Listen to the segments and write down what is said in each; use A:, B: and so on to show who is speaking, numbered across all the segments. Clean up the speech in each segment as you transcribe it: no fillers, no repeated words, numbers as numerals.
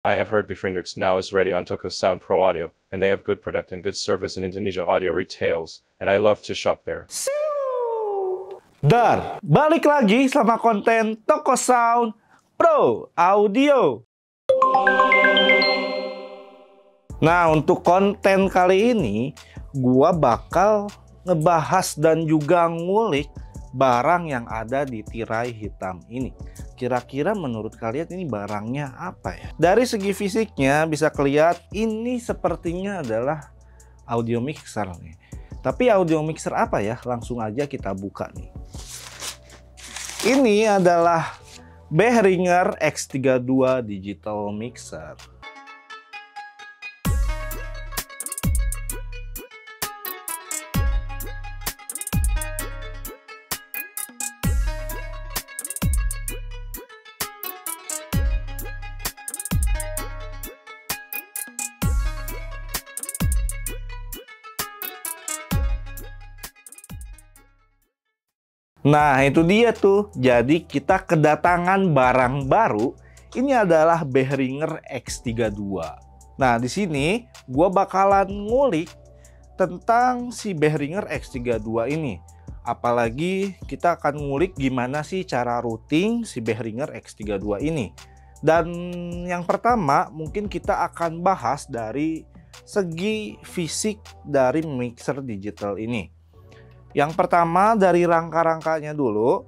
A: I have heard Befriendix now is ready on Toko Sound Pro Audio, and they have good product and good service in Indonesia audio retails, and I love to shop there.
B: Dar, balik lagi sama konten Toko Sound Pro Audio. Nah, untuk konten kali ini, gua bakal ngebahas dan juga ngulik barang yang ada di tirai hitam ini. Kira-kira menurut kalian ini barangnya apa ya? Dari segi fisiknya bisa kelihatan ini sepertinya adalah audio mixer nih. Tapi audio mixer apa ya? Langsung aja kita buka nih. Ini adalah Behringer X32 Digital Mixer. Nah, itu dia tuh. Jadi kita kedatangan barang baru. Ini adalah Behringer X32. Nah, di sini gua bakalan ngulik tentang si Behringer X32 ini. Apalagi kita akan ngulik gimana sih cara routing si Behringer X32 ini. Dan yang pertama mungkin kita akan bahas dari segi fisik dari mixer digital ini. Yang pertama dari rangka-rangkanya dulu.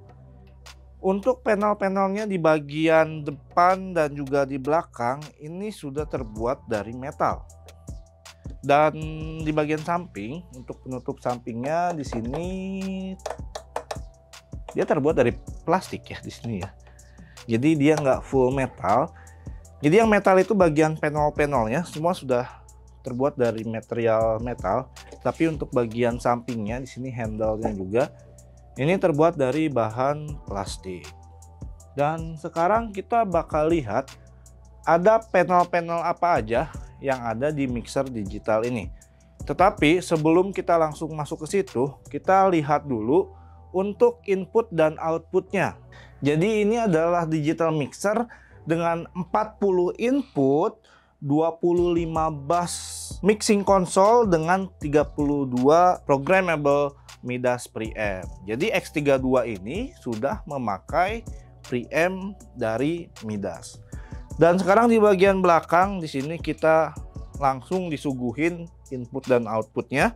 B: Untuk panel-panelnya di bagian depan dan juga di belakang ini sudah terbuat dari metal. Dan di bagian samping untuk penutup sampingnya di sini dia terbuat dari plastik ya di sini ya. Jadi dia nggak full metal. Jadi yang metal itu bagian panel-panelnya semua sudah terbuat dari material metal, tapi untuk bagian sampingnya di sini handle-nya juga ini terbuat dari bahan plastik. Dan sekarang kita bakal lihat ada panel-panel apa aja yang ada di mixer digital ini. Tetapi sebelum kita langsung masuk ke situ, kita lihat dulu untuk input dan outputnya. Jadi ini adalah digital mixer dengan 40 input, 25 bass mixing console dengan 32 programmable Midas preamp. Jadi X32 ini sudah memakai preamp dari Midas. Dan sekarang di bagian belakang di sini kita langsung disuguhin input dan outputnya.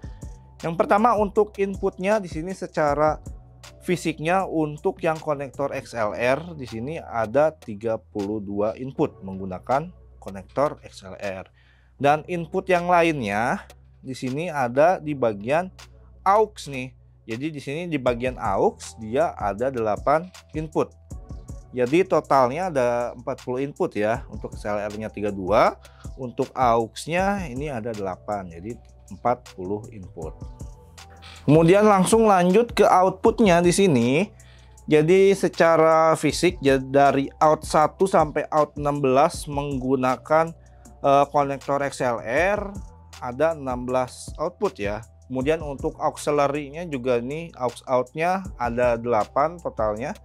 B: Yang pertama untuk inputnya di sini secara fisiknya untuk yang konektor XLR di sini ada 32 input menggunakan konektor XLR, dan input yang lainnya di sini ada di bagian aux nih. Jadi di sini di bagian aux dia ada 8 input. Jadi totalnya ada 40 input ya. Untuk XLR-nya 32, untuk aux-nya ini ada 8. Jadi 40 input. Kemudian langsung lanjut ke outputnya di sini. Jadi secara fisik dari out 1 sampai out 16 menggunakan konektor XLR ada 16 output ya. Kemudian untuk auxiliary-nya juga nih aux out-nya ada 8 totalnya.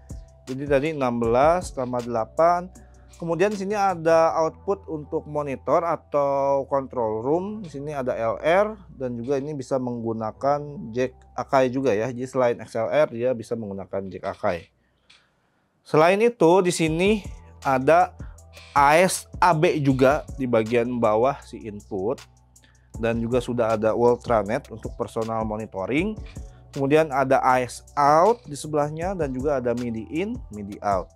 B: Jadi tadi 16 tambah 8. Kemudian di sini ada output untuk monitor atau control room. Di sini ada LR dan juga ini bisa menggunakan jack Akai juga ya. Jadi selain XLR dia bisa menggunakan jack Akai. Selain itu di sini ada AS/AB juga di bagian bawah si input, dan juga sudah ada Ultranet untuk personal monitoring. Kemudian ada AS out di sebelahnya dan juga ada MIDI in, MIDI out.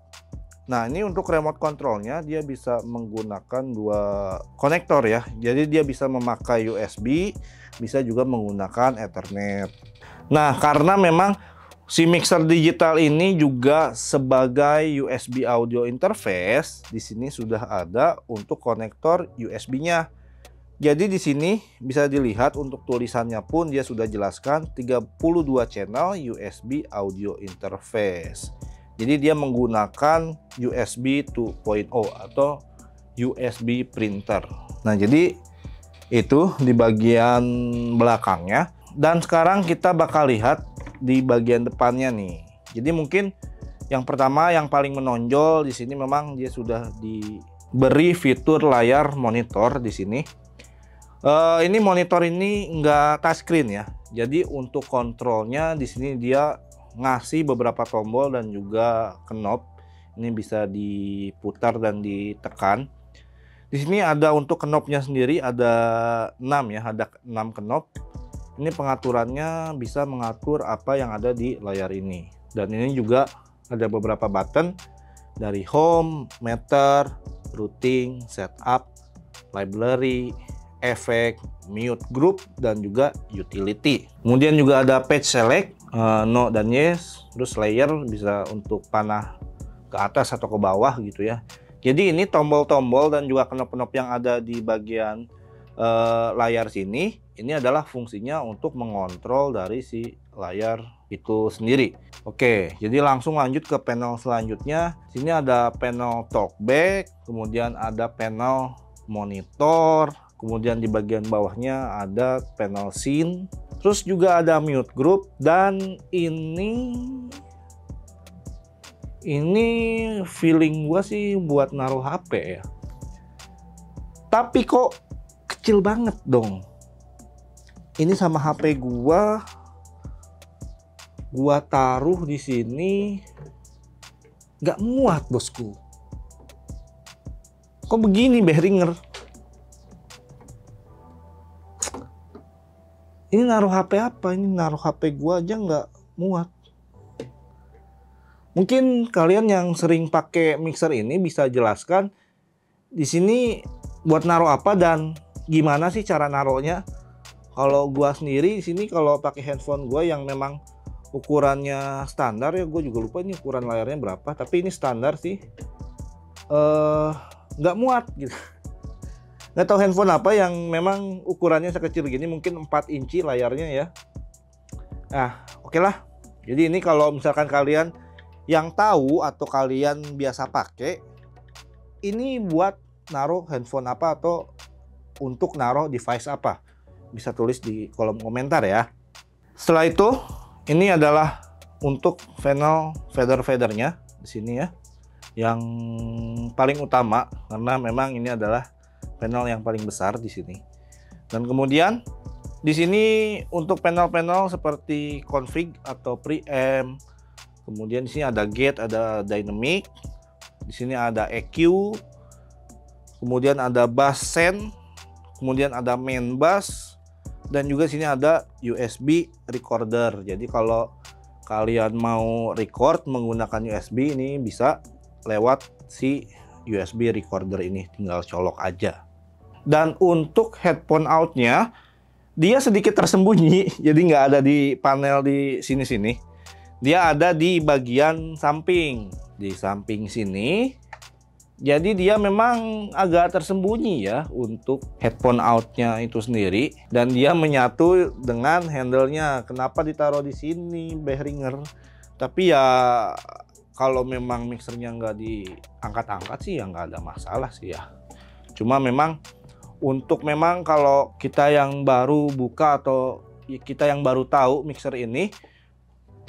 B: Nah, ini untuk remote controlnya dia bisa menggunakan 2 konektor ya. Jadi dia bisa memakai USB, bisa juga menggunakan Ethernet. Nah, karena memang si mixer digital ini juga sebagai USB audio interface, di sini sudah ada untuk konektor USB-nya. Jadi di sini bisa dilihat untuk tulisannya pun dia sudah jelaskan 32 channel USB audio interface. Jadi dia menggunakan USB 2.0 atau USB printer. Nah, jadi itu di bagian belakangnya. Dan sekarang kita bakal lihat di bagian depannya nih. Jadi mungkin yang pertama yang paling menonjol di sini memang dia sudah beri fitur layar monitor di sini. Ini monitor ini nggak touchscreen ya. Jadi untuk kontrolnya di sini dia ngasih beberapa tombol dan juga knob. Ini bisa diputar dan ditekan. Di sini ada untuk knobnya sendiri ada 6 ya, ada 6 knob. Ini pengaturannya bisa mengatur apa yang ada di layar ini. Dan ini juga ada beberapa button dari home, meter, routing, setup, library, efek, mute group, dan juga utility. Kemudian juga ada page select, no dan yes, terus layer bisa untuk panah ke atas atau ke bawah gitu ya. Jadi ini tombol-tombol dan juga knob-knob yang ada di bagian layar sini, ini adalah fungsinya untuk mengontrol dari si layar itu sendiri. Oke, jadi langsung lanjut ke panel selanjutnya. Sini ada panel talkback, kemudian ada panel monitor, kemudian di bagian bawahnya ada panel scene, terus juga ada mute group, dan ini feeling gua sih buat naruh HP ya. Tapi kok kecil banget dong. Ini sama HP gua taruh di sini nggak muat bosku. Kok begini Behringer? Ini naruh HP apa? Ini naruh HP gua aja nggak muat. Mungkin kalian yang sering pakai mixer ini bisa jelaskan di sini buat naruh apa dan gimana sih cara naruhnya. Kalau gua sendiri di sini kalau pakai handphone gua yang memang ukurannya standar ya, gue juga lupa ini ukuran layarnya berapa, tapi ini standar sih, nggak muat gitu. Nggak tahu handphone apa yang memang ukurannya sekecil gini, mungkin 4 inci layarnya ya. Nah, oke lah. Jadi ini kalau misalkan kalian yang tahu atau kalian biasa pakai, ini buat naruh handphone apa atau untuk naruh device apa, bisa tulis di kolom komentar ya. Setelah itu, ini adalah untuk panel fader-fadernya di sini ya, yang paling utama karena memang ini adalah panel yang paling besar di sini. Dan kemudian di sini untuk panel-panel seperti config atau preamp, kemudian di sini ada gate, ada dynamic, di sini ada EQ, kemudian ada bass send, kemudian ada main bass, dan juga sini ada USB recorder. Jadi kalau kalian mau record menggunakan USB ini bisa lewat si USB recorder ini, tinggal colok aja. Dan untuk headphone outnya dia sedikit tersembunyi, jadi nggak ada di panel di sini-sini. Dia ada di bagian samping, di samping sini. Jadi dia memang agak tersembunyi ya untuk headphone outnya itu sendiri, dan dia menyatu dengan handle-nya. Kenapa ditaruh di sini Behringer? Tapi ya kalau memang mixernya nggak diangkat-angkat sih ya nggak ada masalah sih ya. Cuma memang untuk memang kalau kita yang baru buka atau kita yang baru tahu mixer ini,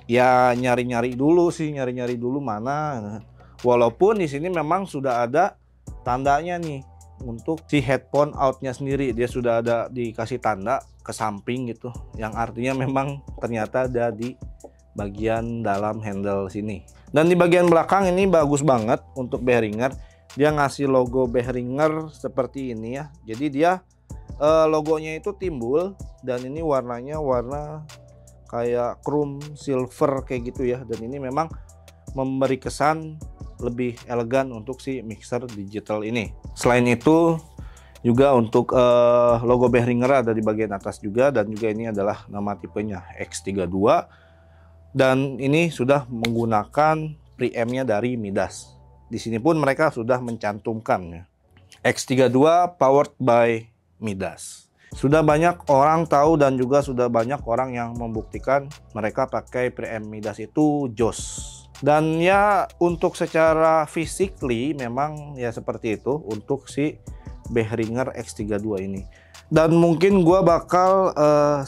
B: ya nyari-nyari dulu sih, nyari-nyari dulu mana. Walaupun di sini memang sudah ada tandanya nih untuk si headphone outnya sendiri, dia sudah ada dikasih tanda ke samping gitu, yang artinya memang ternyata ada di bagian dalam handle sini. Dan di bagian belakang ini bagus banget untuk Behringer, dia ngasih logo Behringer seperti ini ya. Jadi dia logonya itu timbul dan ini warnanya warna kayak chrome silver kayak gitu ya, dan ini memang memberi kesan lebih elegan untuk si mixer digital ini. Selain itu juga untuk logo Behringer ada di bagian atas juga, dan juga ini adalah nama tipenya X32, dan ini sudah menggunakan preampnya dari Midas. Di sini pun mereka sudah mencantumkan ya, X32 powered by Midas. Sudah banyak orang tahu dan juga sudah banyak orang yang membuktikan mereka pakai preamp Midas itu jos. Dan ya untuk secara physically memang ya seperti itu untuk si Behringer X32 ini. Dan mungkin gua bakal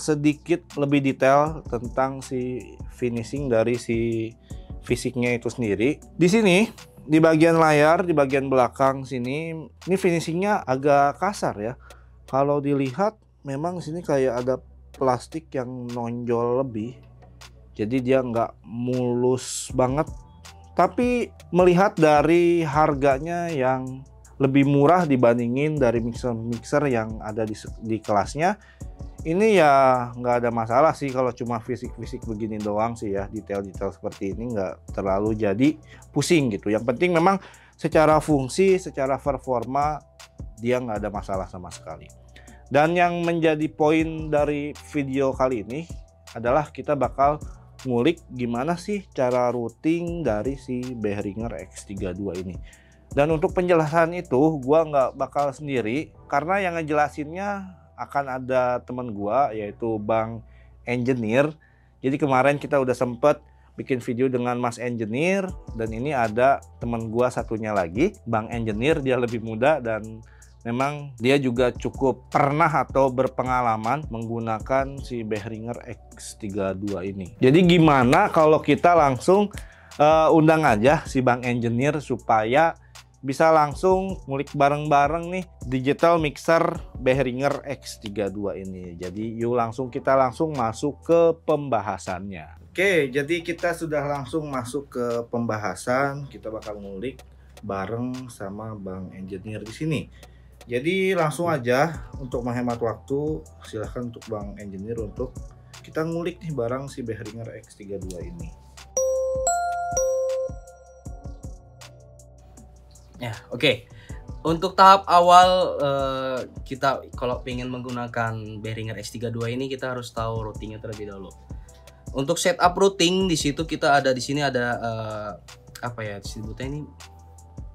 B: sedikit lebih detail tentang si finishing dari si fisiknya itu sendiri. Di sini di bagian layar, di bagian belakang sini, ini finishingnya agak kasar ya. Kalau dilihat memang sini kayak ada plastik yang nonjol lebih. Jadi dia nggak mulus banget. Tapi melihat dari harganya yang lebih murah dibandingin dari mixer-mixer yang ada di kelasnya, ini ya nggak ada masalah sih kalau cuma fisik-fisik begini doang sih ya. Detail-detail seperti ini nggak terlalu jadi pusing gitu. Yang penting memang secara fungsi, secara performa dia nggak ada masalah sama sekali. Dan yang menjadi poin dari video kali ini adalah kita bakal ngulik gimana sih cara routing dari si Behringer X32 ini. Dan untuk penjelasan itu gua nggak bakal sendiri, karena yang ngejelasinnya akan ada teman gua, yaitu Bang Engineer. Jadi kemarin kita udah sempet bikin video dengan Mas Engineer, dan ini ada teman gua satunya lagi, Bang Engineer. Dia lebih muda dan memang dia juga cukup pernah atau berpengalaman menggunakan si Behringer X32 ini. Jadi gimana kalau kita langsung undang aja si Bang Engineer supaya bisa langsung ngulik bareng-bareng nih digital mixer Behringer X32 ini. Jadi yuk kita langsung masuk ke pembahasannya. Oke, jadi kita sudah langsung masuk ke pembahasan. Kita bakal ngulik bareng sama Bang Engineer di sini. Jadi langsung aja, untuk menghemat waktu silahkan untuk Bang Engineer untuk kita ngulik nih barang si Behringer X32 ini.
C: Ya, oke. Untuk tahap awal kita kalau pengen menggunakan Behringer X32 ini, kita harus tahu routingnya terlebih dahulu. Untuk setup routing di situ kita ada di sini ada apa ya disebutnya ini,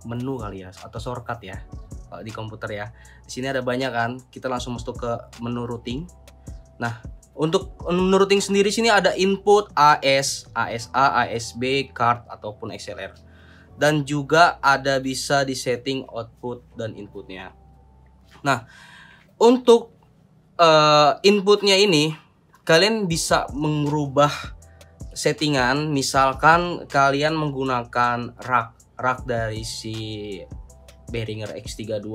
C: menu kali ya atau shortcut ya di komputer ya. Di sini ada banyak kan. Kita langsung masuk ke menu routing. Nah, untuk menu routing sendiri sini ada input AS, ASA, ASB, card ataupun XLR. Dan juga ada bisa di setting output dan inputnya. Nah, untuk inputnya ini kalian bisa mengubah settingan. Misalkan kalian menggunakan rak dari si Behringer X32,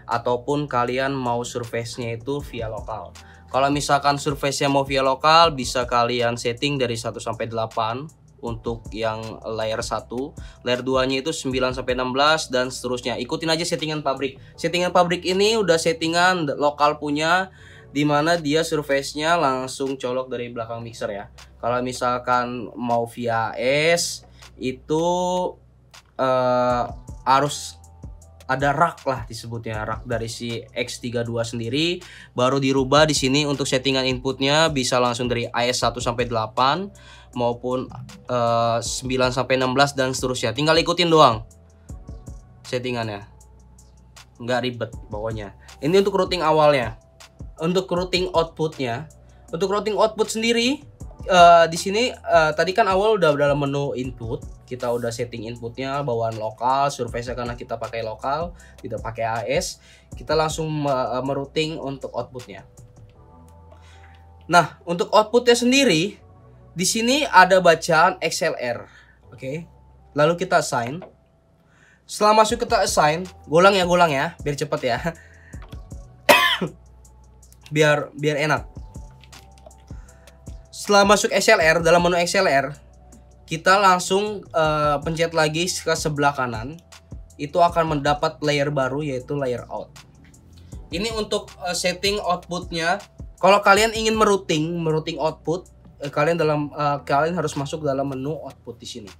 C: ataupun kalian mau surface-nya itu via lokal. Kalau misalkan surface-nya mau via lokal, bisa kalian setting dari 1 sampai 8 untuk yang layer 1, layer 2-nya itu 9 sampai 16 dan seterusnya. Ikutin aja settingan pabrik. Settingan pabrik ini udah settingan lokal punya, dimana dia surface-nya langsung colok dari belakang mixer ya. Kalau misalkan mau via S itu harus ada rak lah disebutnya, rak dari si X32 sendiri. Baru dirubah di sini untuk settingan inputnya bisa langsung dari AS 1 sampai 8 maupun 9 sampai 16 dan seterusnya. Tinggal ikutin doang settingannya, nggak ribet pokoknya. Ini untuk routing awalnya. Untuk routing outputnya, untuk routing output sendiri di sini tadi kan awal udah dalam menu input, kita udah setting inputnya bawaan lokal, surface karena kita pakai lokal, tidak pakai AS. Kita langsung merouting untuk outputnya. Nah, untuk outputnya sendiri di sini ada bacaan XLR, oke. Lalu kita assign. Setelah masuk kita assign, golang ya, biar cepet ya. biar enak. Setelah masuk XLR, dalam menu XLR, kita langsung pencet lagi ke sebelah kanan. Itu akan mendapat layer baru, yaitu layer out. Ini untuk setting outputnya. Kalau kalian ingin merouting output, kalian harus masuk dalam menu output di sini.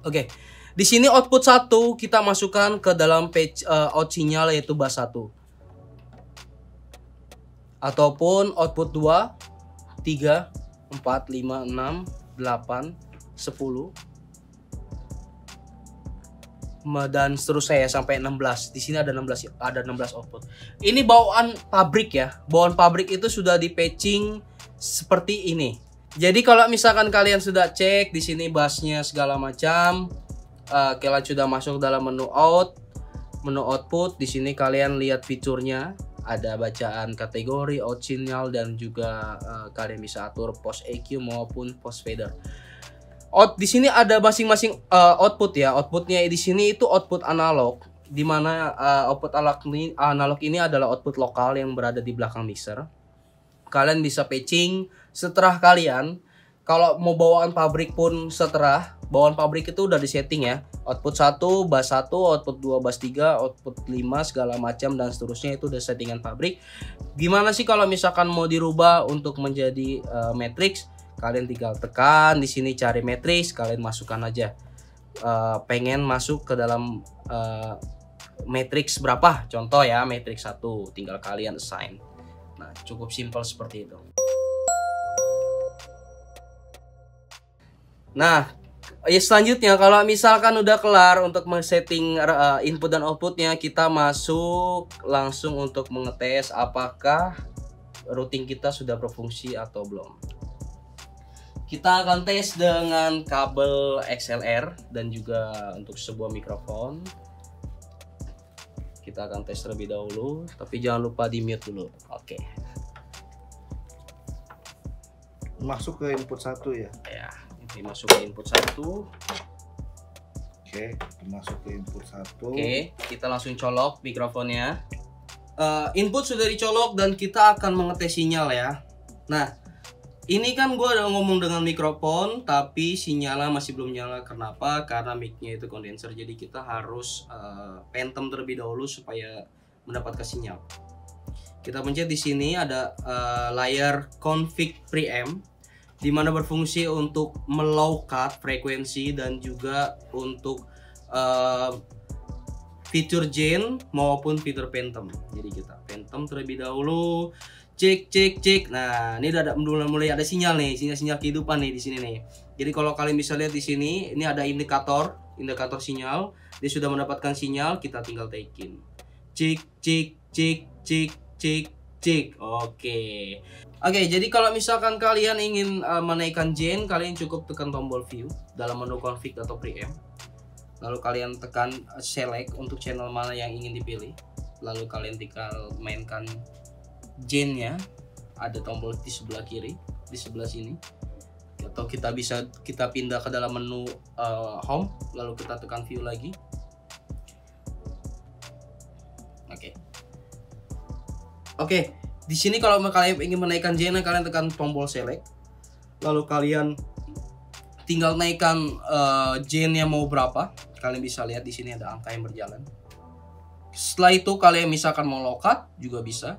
C: Oke. Di sini output 1 kita masukkan ke dalam page out sinyal, yaitu bus 1. Ataupun output 2, 3, 4, 5, 6, 8, 10 dan seterusnya ya sampai 16. Di sini ada 16 output. Ini bawaan pabrik ya. Bawaan pabrik itu sudah di patching seperti ini. Jadi kalau misalkan kalian sudah cek di sini busnya segala macam, kalian sudah masuk dalam menu output. Di sini kalian lihat fiturnya. Ada bacaan kategori, out signal, dan juga kalian bisa atur post EQ maupun post fader. Di sini ada masing-masing output ya. Outputnya di sini itu output analog, di mana output analog ini adalah output lokal yang berada di belakang mixer. Kalian bisa patching seterah kalian. Kalau mau bawaan pabrik pun seterah. Bawaan pabrik itu udah disetting ya. Output 1, bass 1, output 2, bass 3, output 5 segala macam dan seterusnya itu udah settingan pabrik. Gimana sih kalau misalkan mau dirubah untuk menjadi matrix? Kalian tinggal tekan di sini cari matrix, kalian masukkan aja. Pengen masuk ke dalam matrix berapa? Contoh ya, matrix 1, tinggal kalian assign. Nah, cukup simpel seperti itu. Nah, ya selanjutnya kalau misalkan udah kelar untuk men-setting input dan outputnya, kita masuk langsung untuk mengetes apakah routing kita sudah berfungsi atau belum. Kita akan tes dengan kabel XLR dan juga untuk sebuah mikrofon. Kita akan tes terlebih dahulu, tapi jangan lupa di mute dulu. Oke.
B: Masuk ke input 1 ya.
C: Ya, ini masuk ke input 1.
B: Oke, masuk ke input 1.
C: Oke, kita langsung colok mikrofonnya. Input sudah dicolok dan kita akan mengetes sinyal ya. Nah, ini kan gue udah ngomong dengan mikrofon, tapi sinyalnya masih belum nyala. Kenapa? Karena mic-nya itu kondenser, jadi kita harus phantom terlebih dahulu supaya mendapatkan sinyal. Kita pencet di sini ada layar config preamp, di mana berfungsi untuk melow cut frekuensi dan juga untuk fitur gain maupun fitur phantom. Jadi kita phantom terlebih dahulu. Cek. Nah, ini udah mulai ada sinyal nih, sinyal kehidupan nih di sini nih. Jadi kalau kalian bisa lihat di sini, ini ada indikator sinyal. Dia sudah mendapatkan sinyal, kita tinggal taikin. Cek. Oke, jadi kalau misalkan kalian ingin menaikkan gain, kalian cukup tekan tombol view dalam menu config atau preamp. Lalu kalian tekan select untuk channel mana yang ingin dipilih. Lalu kalian tinggal mainkan gain-nya, ada tombol di sebelah kiri, di sebelah sini. Atau kita pindah ke dalam menu home, lalu kita tekan view lagi. Oke, di sini kalau kalian ingin menaikkan gain, kalian tekan tombol select. Lalu kalian tinggal naikkan gain-nya mau berapa. Kalian bisa lihat di sini ada angka yang berjalan. Setelah itu kalian misalkan mau low cut juga bisa.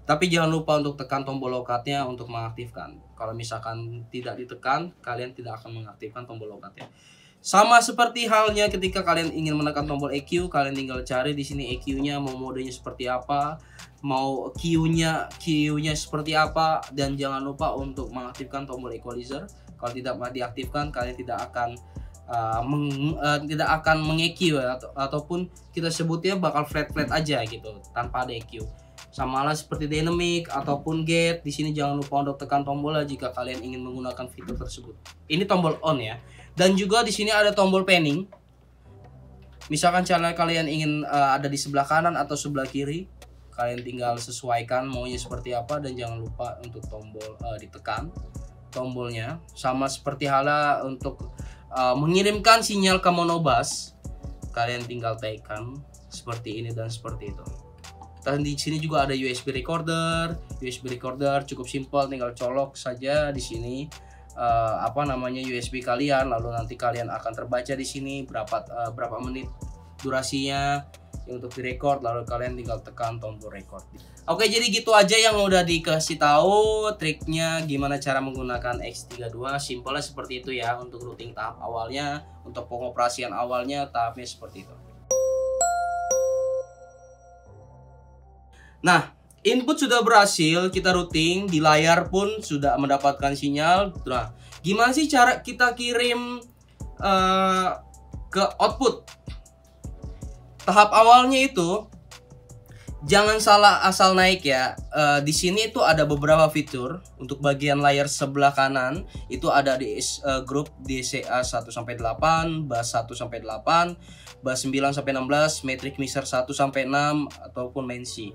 C: Tapi jangan lupa untuk tekan tombol low cut-nya untuk mengaktifkan. Kalau misalkan tidak ditekan, kalian tidak akan mengaktifkan tombol low cut-nya. Sama seperti halnya ketika kalian ingin menekan tombol EQ, kalian tinggal cari di sini EQ-nya mau modenya seperti apa, mau Q-nya seperti apa, dan jangan lupa untuk mengaktifkan tombol equalizer. Kalau tidak diaktifkan, kalian tidak akan meng-EQ ataupun kita sebutnya bakal flat aja gitu tanpa ada EQ. Sama lah seperti dynamic ataupun gate. Di sini jangan lupa untuk tekan tombolnya jika kalian ingin menggunakan fitur tersebut. Ini tombol on ya. Dan juga di sini ada tombol panning. Misalkan channel kalian ingin ada di sebelah kanan atau sebelah kiri, kalian tinggal sesuaikan maunya seperti apa, dan jangan lupa untuk tombol ditekan tombolnya. Sama seperti halnya untuk mengirimkan sinyal ke monobus, kalian tinggal tekan seperti ini dan seperti itu. Dan di sini juga ada USB recorder cukup simpel, tinggal colok saja di sini USB kalian, lalu nanti kalian akan terbaca di sini berapa menit durasinya untuk direkord, lalu kalian tinggal tekan tombol record. Oke, jadi gitu aja yang udah dikasih tahu triknya gimana cara menggunakan X32. Simpelnya seperti itu ya untuk routing tahap awalnya, untuk pengoperasian awalnya tahapnya seperti itu. Nah, input sudah berhasil, kita routing, di layar pun sudah mendapatkan sinyal. Nah, gimana sih cara kita kirim ke output? Tahap awalnya itu jangan salah asal naik ya. Di sini itu ada beberapa fitur. Untuk bagian layar sebelah kanan itu ada di grup DCA 1 sampai 8, bass 1 sampai 8, bass 9 sampai 16, matrix mixer 1 sampai 6 ataupun main C.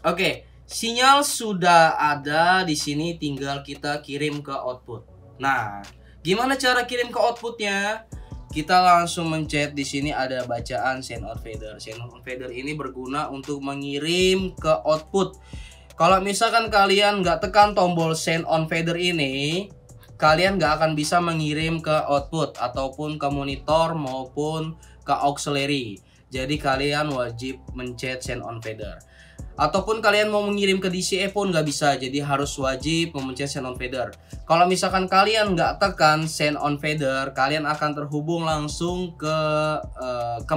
C: Oke, sinyal sudah ada di sini, tinggal kita kirim ke output. Nah, Gimana cara kirim ke outputnya? Kita langsung mencet. Di sini ada bacaan send on fader. Send on fader ini berguna untuk mengirim ke output. Kalau misalkan kalian nggak tekan tombol send on fader ini, kalian nggak akan bisa mengirim ke output ataupun ke monitor maupun ke auxiliary. Jadi kalian wajib mencet send on fader. Ataupun kalian mau mengirim ke DCE pun nggak bisa, jadi harus wajib memencet send on fader. Kalau misalkan kalian nggak tekan send on fader, kalian akan terhubung langsung ke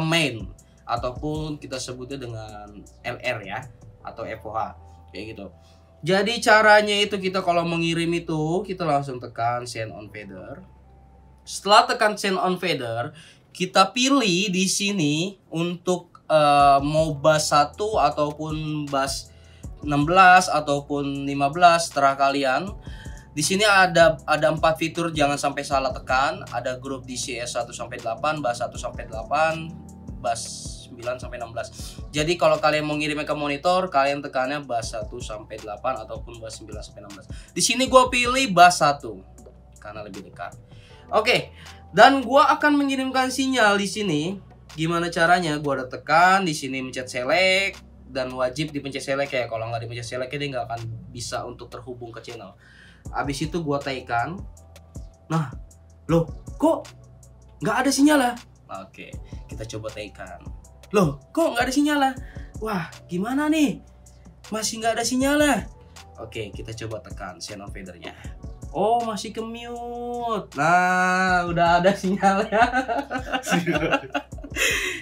C: main ataupun kita sebutnya dengan LR ya, atau FOH kayak gitu. Jadi caranya itu kita kalau mengirim itu kita langsung tekan send on fader. Setelah tekan send on fader, kita pilih di sini untuk mau bus 1 ataupun bus 16 ataupun 15 terserah kalian. Di sini ada 4 fitur, jangan sampai salah tekan. Ada grup DCS 1 sampai 8, bus 1 sampai 8, bus 9 sampai 16. Jadi kalau kalian mau ngirimnya ke monitor, kalian tekannya bus 1 sampai 8 ataupun bus 9 sampai 16. Di sini gue pilih bus 1 karena lebih dekat. Oke, dan gue akan mengirimkan sinyal di sini. Gimana caranya? Gua udah tekan di sini mencet select dan wajib dipencet select ya. Kalau nggak dipencet select dia nggak akan bisa untuk terhubung ke channel. Abis itu gua tekan. Nah, loh, kok nggak ada sinyal lah? Oke, kita coba tekan. Loh, kok nggak ada sinyal lah? Wah, gimana nih? Masih nggak ada sinyal lah? Oke, kita coba tekan send on fadernya. Oh, masih ke mute. Nah, udah ada sinyalnya.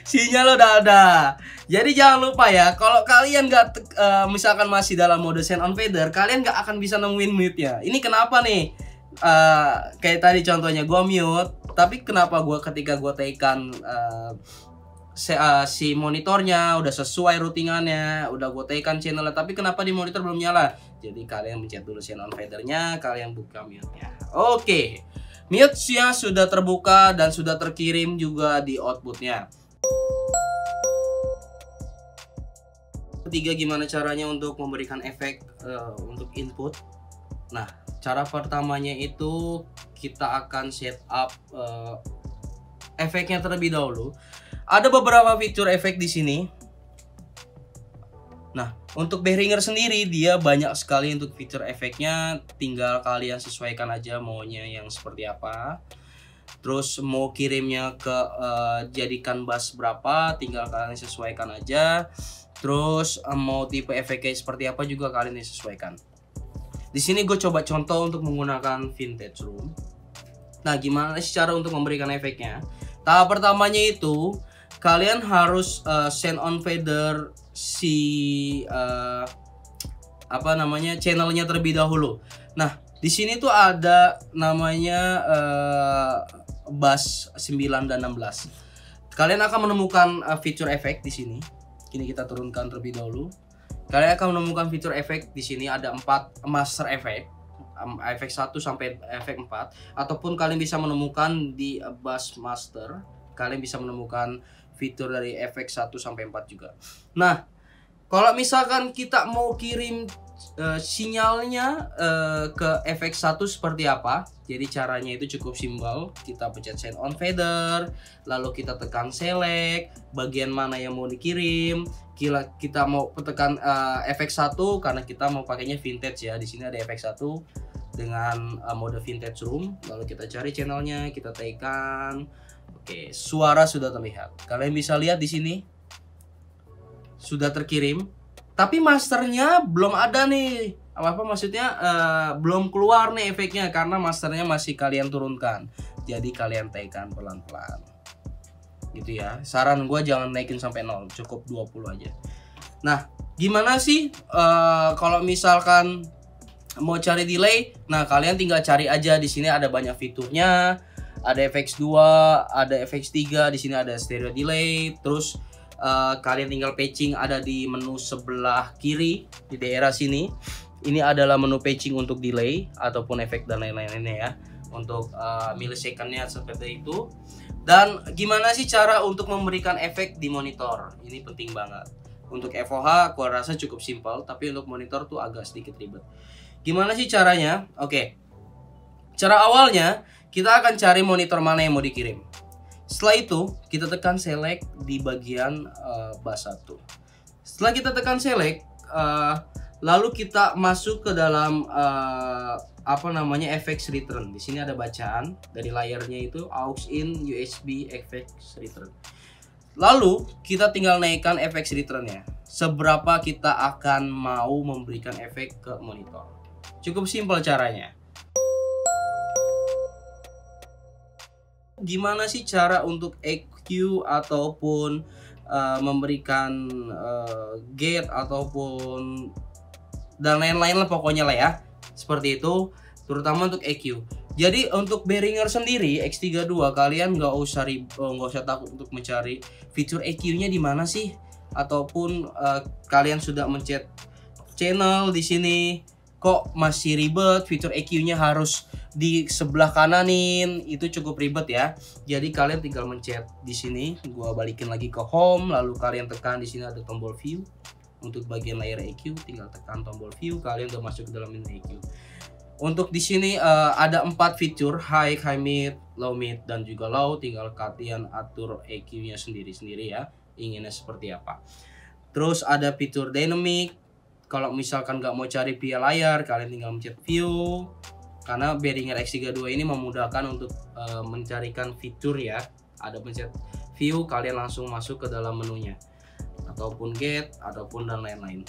C: Sinyal udah ada. Jadi jangan lupa ya, kalau kalian misalkan masih dalam mode send on fader, kalian nggak akan bisa nemuin mute ya. Ini kenapa nih? Kayak tadi contohnya gua mute, tapi kenapa ketika gua tekan si monitornya udah sesuai routingannya, udah gue tekan channelnya, tapi kenapa di monitor belum nyala? Jadi kalian mencet dulu send on fadernya, kalian buka mute-nya. Oke, mute-nya sudah terbuka dan sudah terkirim juga di outputnya. Ketiga, gimana caranya untuk memberikan efek untuk input? Nah, cara pertamanya itu kita akan setup efeknya terlebih dahulu. Ada beberapa fitur efek di sini. Nah, untuk Behringer sendiri dia banyak sekali untuk fitur efeknya. Tinggal kalian sesuaikan aja maunya yang seperti apa. Terus mau kirimnya ke jadikan bus berapa, tinggal kalian sesuaikan aja. Terus mau tipe efeknya seperti apa juga kalian sesuaikan. Di sini gue coba contoh untuk menggunakan Vintage Room. Nah, gimana sih cara untuk memberikan efeknya? Tahap pertamanya itu kalian harus send on fader channelnya terlebih dahulu. Nah, di sini tuh ada namanya bus 9 dan 16. Kalian akan menemukan fitur efek di sini. Ini kita turunkan terlebih dahulu. Kalian akan menemukan fitur efek di sini ada 4 master efek. Efek 1 sampai efek 4, ataupun kalian bisa menemukan di bus master. Kalian bisa menemukan fitur dari efek 1 sampai 4 juga. Nah, kalau misalkan kita mau kirim sinyalnya ke efek 1 seperti apa? Jadi caranya itu cukup simpel. Kita pencet send on fader, lalu kita tekan select bagian mana yang mau dikirim. Kita mau tekan efek 1 karena kita mau pakainya vintage ya. Di sini ada efek 1 dengan mode vintage room. Lalu kita cari channelnya, kita tekan. Oke, suara sudah terlihat. Kalian bisa lihat di sini sudah terkirim, tapi masternya belum ada nih. Maksudnya belum keluar nih efeknya karena masternya masih kalian turunkan. Jadi kalian tekan pelan-pelan. Gitu ya. Saran gue jangan naikin sampai 0, cukup 20 aja. Nah, gimana sih kalau misalkan mau cari delay? Nah, kalian tinggal cari aja di sini ada banyak fiturnya. Ada FX2, ada FX3, di sini ada stereo delay. Terus kalian tinggal patching ada di menu sebelah kiri di daerah sini. Ini adalah menu patching untuk delay ataupun efek dan lain-lainnya ya. Untuk milisecondnya seperti itu. Dan gimana sih cara untuk memberikan efek di monitor? Ini penting banget. Untuk FOH gua rasa cukup simpel, tapi untuk monitor tuh agak sedikit ribet. Gimana sih caranya? Oke. Cara awalnya, kita akan cari monitor mana yang mau dikirim. Setelah itu, kita tekan select di bagian bus 1. Setelah kita tekan select, lalu kita masuk ke dalam FX return. Di sini ada bacaan dari layarnya itu aux in USB FX return. Lalu kita tinggal naikkan FX return-nya. Seberapa kita akan mau memberikan efek ke monitor. Cukup simpel caranya. Gimana sih cara untuk EQ ataupun memberikan gate ataupun dan lain-lain lah pokoknya lah ya. Seperti itu, terutama untuk EQ. Jadi untuk Behringer sendiri X32 kalian nggak usah takut untuk mencari fitur EQ-nya di mana sih, ataupun kalian sudah mencet channel di sini kok masih ribet, fitur EQ-nya harus di sebelah kananin, itu cukup ribet ya. Jadi kalian tinggal mencet di sini, gua balikin lagi ke home, lalu kalian tekan di sini ada tombol view. Untuk bagian layar EQ tinggal tekan tombol view, kalian udah masuk ke dalam menu EQ. Untuk di sini ada 4 fitur, high, mid, low, mid, dan juga low. Tinggal kalian atur EQ-nya sendiri-sendiri ya, inginnya seperti apa. Terus ada fitur dynamic. Kalau misalkan nggak mau cari via layar, kalian tinggal mencet view. Karena Behringer X32 ini memudahkan untuk mencarikan fitur ya. Ada pencet view, kalian langsung masuk ke dalam menunya. Ataupun get, ataupun dan lain-lain.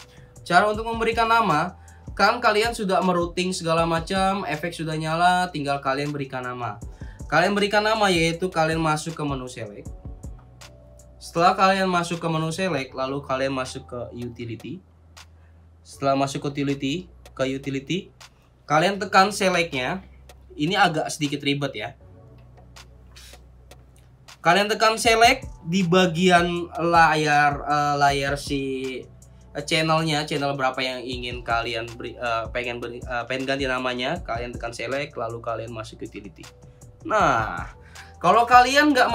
C: Cara untuk memberikan nama, kan kalian sudah merouting segala macam, efek sudah nyala, tinggal kalian berikan nama. Kalian berikan nama yaitu kalian masuk ke menu select. Setelah kalian masuk ke menu select, lalu kalian masuk ke utility. Setelah masuk ke utility, kalian tekan select-nya. Ini agak sedikit ribet ya. Kalian tekan select di bagian layar si channelnya, channel berapa yang ingin kalian pengen ganti namanya. Kalian tekan select, lalu kalian masuk ke utility. Nah, kalau kalian nggak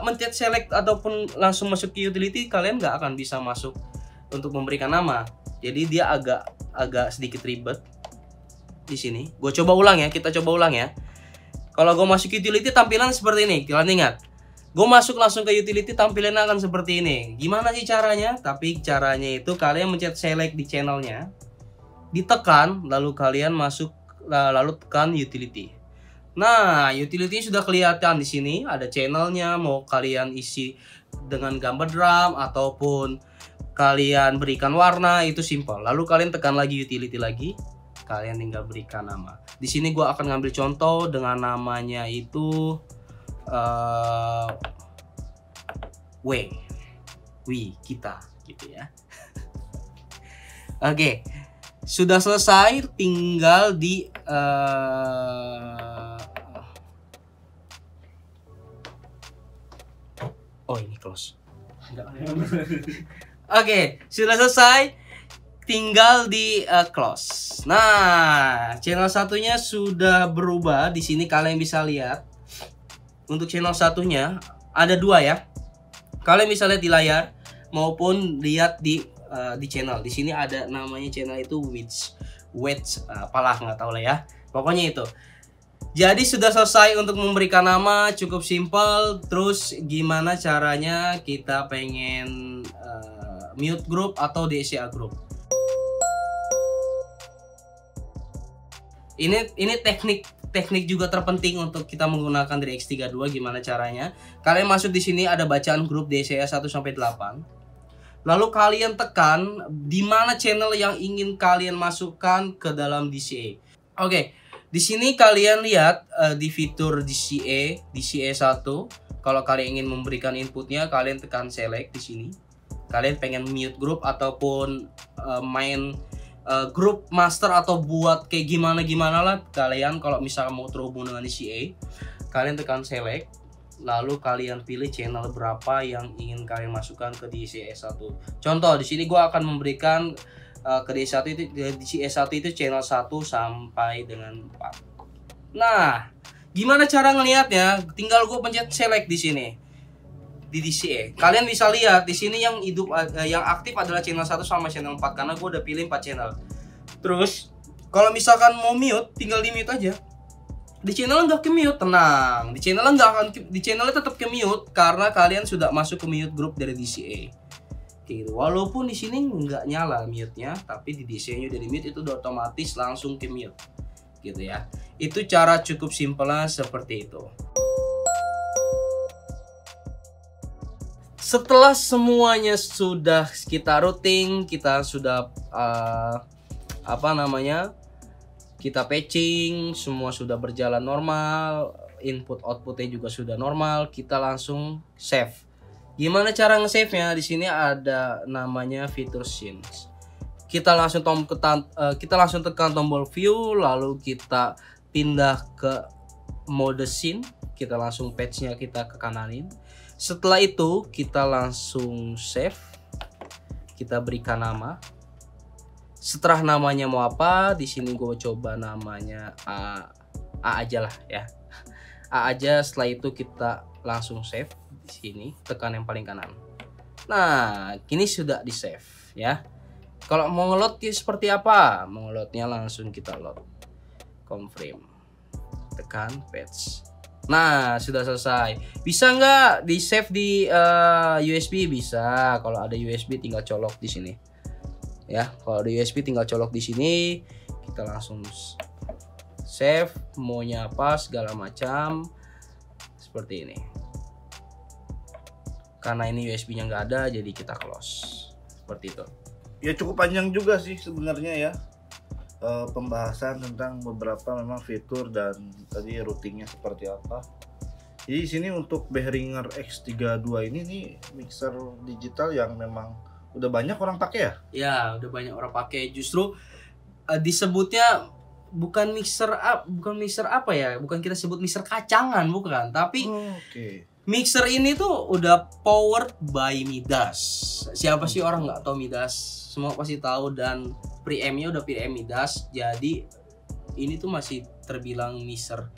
C: mencet select ataupun langsung masuk ke utility, kalian nggak akan bisa masuk untuk memberikan nama. Jadi dia agak sedikit ribet di sini. Kita coba ulang ya. Kalau gue masuk ke utility, tampilan seperti ini. Kalian ingat, gue masuk langsung ke utility, tampilannya akan seperti ini. Gimana sih caranya? Tapi caranya itu kalian mencet select di channelnya, ditekan, lalu kalian masuk, lalu tekan utility. Nah, utility sudah kelihatan di sini. Ada channelnya. Mau kalian isi dengan gambar drum ataupun kalian berikan warna, itu simple. Lalu kalian tekan lagi utility lagi. Kalian tinggal berikan nama. Di sini gue akan ngambil contoh dengan namanya itu kita gitu ya. Oke, sudah selesai, tinggal di ini close. Oke, sudah selesai, tinggal di close. Nah, channel satunya sudah berubah. Di sini kalian bisa lihat. Untuk channel satunya ada 2 ya. Kalian bisa lihat di layar maupun lihat di channel. Di sini ada namanya channel itu width apalah nggak tahu lah ya. Pokoknya itu. Jadi sudah selesai untuk memberikan nama, cukup simpel. Terus gimana caranya kita pengen mute group atau DCA group? Ini teknik juga terpenting untuk kita menggunakan dari X32. Gimana caranya? Kalian masuk di sini, ada bacaan grup DCA 1 sampai 8. Lalu kalian tekan di mana channel yang ingin kalian masukkan ke dalam DCA. Oke, di sini kalian lihat di fitur DCA 1. Kalau kalian ingin memberikan inputnya, kalian tekan select di sini. Kalian pengen mute group ataupun main grup master atau buat kayak gimana lah, kalian kalau misalnya mau terhubung dengan DCA, kalian tekan select, lalu kalian pilih channel berapa yang ingin kalian masukkan ke DCA 1. Contoh di sini gua akan memberikan ke DCA 1 itu channel 1 sampai dengan 4. Nah, gimana cara ngelihatnya? Tinggal gue pencet select di sini. Di DCA. Kalian bisa lihat di sini yang aktif adalah channel 1 sama channel 4 karena gue udah pilih 4 channel. Terus kalau misalkan mau mute, tinggal di mute aja. di channel nggak ke-mute, tenang. Di channel nggak akan, di channelnya tetap ke-mute karena kalian sudah masuk ke mute group dari DCA. Gitu. Walaupun di sini nggak nyala mute-nya, tapi di DCA-nya udah di mute, itu udah otomatis langsung ke-mute. Gitu ya. Itu cara cukup simpelnya seperti itu. Setelah semuanya sudah kita routing, kita sudah kita patching, semua sudah berjalan normal, input outputnya juga sudah normal, kita langsung save. Gimana cara nge-save-nya? Di sini ada namanya fitur scenes. Kita langsung tekan tombol view, lalu kita pindah ke mode scene, kita langsung patch-nya kita ke kananin. Setelah itu kita langsung save, kita berikan nama. Setelah namanya mau apa, di sini gue coba namanya A aja lah ya, A aja. Setelah itu kita langsung save di sini, tekan yang paling kanan. Nah, kini sudah di save ya. Kalau mau ngeload seperti apa? Mau ngeloadnya langsung kita load, confirm, tekan patch. Nah, sudah selesai. Bisa nggak di save di USB? Bisa. Kalau ada USB tinggal colok di sini. Ya, kalau ada USB tinggal colok di sini. Kita langsung save, maunya apa segala macam. Seperti ini. Karena ini USB-nya nggak ada, jadi kita close. Seperti itu.
B: Ya cukup panjang juga sih sebenarnya ya. Pembahasan tentang beberapa memang fitur dan tadi routingnya seperti apa. Jadi di sini untuk Behringer X32 ini nih mixer digital yang memang udah banyak orang pakai ya?
C: Ya, udah banyak orang pakai. Justru disebutnya bukan mixer apa ya? Bukan kita sebut mixer kacangan, bukan. Tapi mixer ini tuh udah powered by Midas. Siapa sih orang nggak tahu Midas? Semua pasti tahu, dan preamp-nya udah preamp Midas. Jadi ini tuh masih terbilang mixer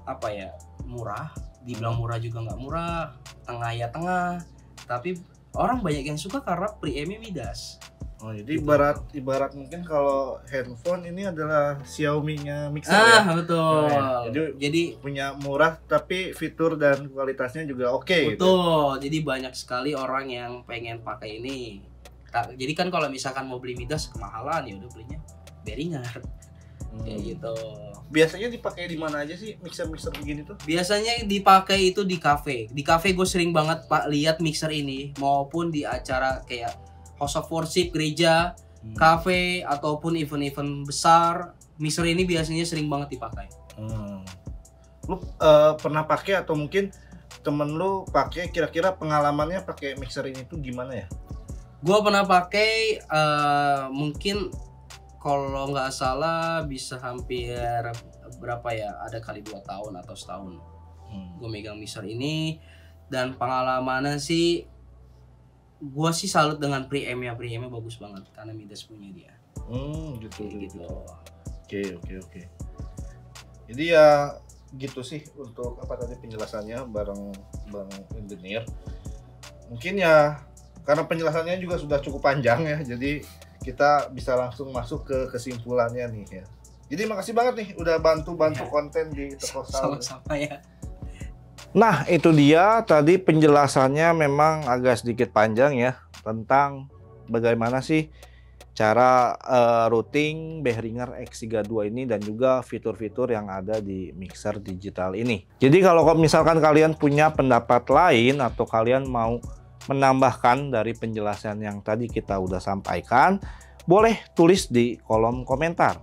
C: apa ya, murah. Dibilang murah juga nggak murah, tengah ya tengah. Tapi orang banyak yang suka karena preamp-nya Midas.
B: Oh, jadi ibarat mungkin kalau handphone ini adalah Xiaomi-nya mixer ya.
C: Betul.
B: Nah, jadi punya murah tapi fitur dan kualitasnya juga oke.
C: Betul. Gitu. Jadi banyak sekali orang yang pengen pakai ini. Jadi kan kalau misalkan mau beli Midas kemahalan, ya udah belinya Behringer. Kayak gitu.
B: Biasanya dipakai di mana aja sih mixer begini tuh?
C: Biasanya dipakai itu di cafe. Di cafe gue sering banget lihat mixer ini, maupun di acara kayak house of worship, gereja, cafe, ataupun event-event besar. Mixer ini biasanya sering banget dipakai.
B: Lu pernah pakai atau mungkin temen lu pakai, kira-kira pengalamannya pakai mixer ini tuh gimana ya?
C: Gue pernah pakai, mungkin kalau nggak salah bisa hampir berapa ya, ada kali 2 tahun atau setahun. Gue megang mixer ini, dan pengalamannya sih gue sih salut dengan preamp-nya bagus banget karena Midas punya dia.
B: Gitu. Oke. Jadi ya gitu sih untuk apa tadi penjelasannya bareng Bang Engineer. Mungkin ya karena penjelasannya juga sudah cukup panjang ya, jadi kita bisa langsung masuk ke kesimpulannya nih ya. Jadi makasih banget nih udah bantu konten di Toko Sound.
C: Sama-sama ya.
B: Nah, itu dia tadi penjelasannya memang agak sedikit panjang ya tentang bagaimana sih cara routing Behringer X32 ini dan juga fitur-fitur yang ada di mixer digital ini. Jadi kalau misalkan kalian punya pendapat lain atau kalian mau menambahkan dari penjelasan yang tadi kita udah sampaikan, boleh tulis di kolom komentar.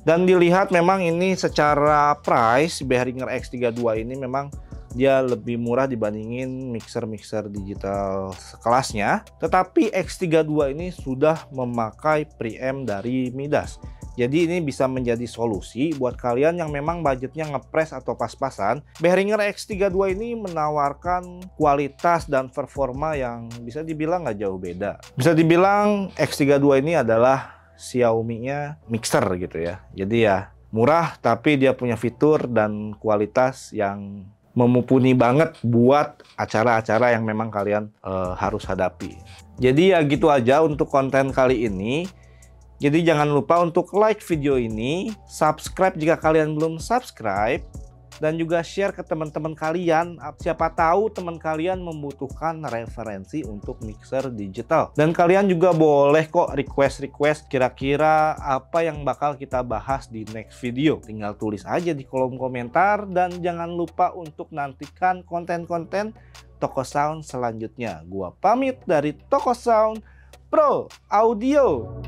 B: Dan dilihat memang ini secara price Behringer X32 ini memang dia lebih murah dibandingin mixer-mixer digital sekelasnya. Tetapi X32 ini sudah memakai preamp dari Midas. Jadi ini bisa menjadi solusi buat kalian yang memang budgetnya ngepres atau pas-pasan. Behringer X32 ini menawarkan kualitas dan performa yang bisa dibilang nggak jauh beda. Bisa dibilang X32 ini adalah Xiaomi-nya mixer gitu ya. Jadi ya murah tapi dia punya fitur dan kualitas yang memumpuni banget buat acara-acara yang memang kalian harus hadapi. Jadi ya gitu aja untuk konten kali ini. Jadi jangan lupa untuk like video ini, subscribe jika kalian belum subscribe, dan juga share ke teman-teman kalian. Siapa tahu teman kalian membutuhkan referensi untuk mixer digital. Dan kalian juga boleh kok request kira-kira apa yang bakal kita bahas di next video. Tinggal tulis aja di kolom komentar, dan jangan lupa untuk nantikan konten-konten Toko Sound selanjutnya. Gua pamit dari Toko Sound Pro Audio.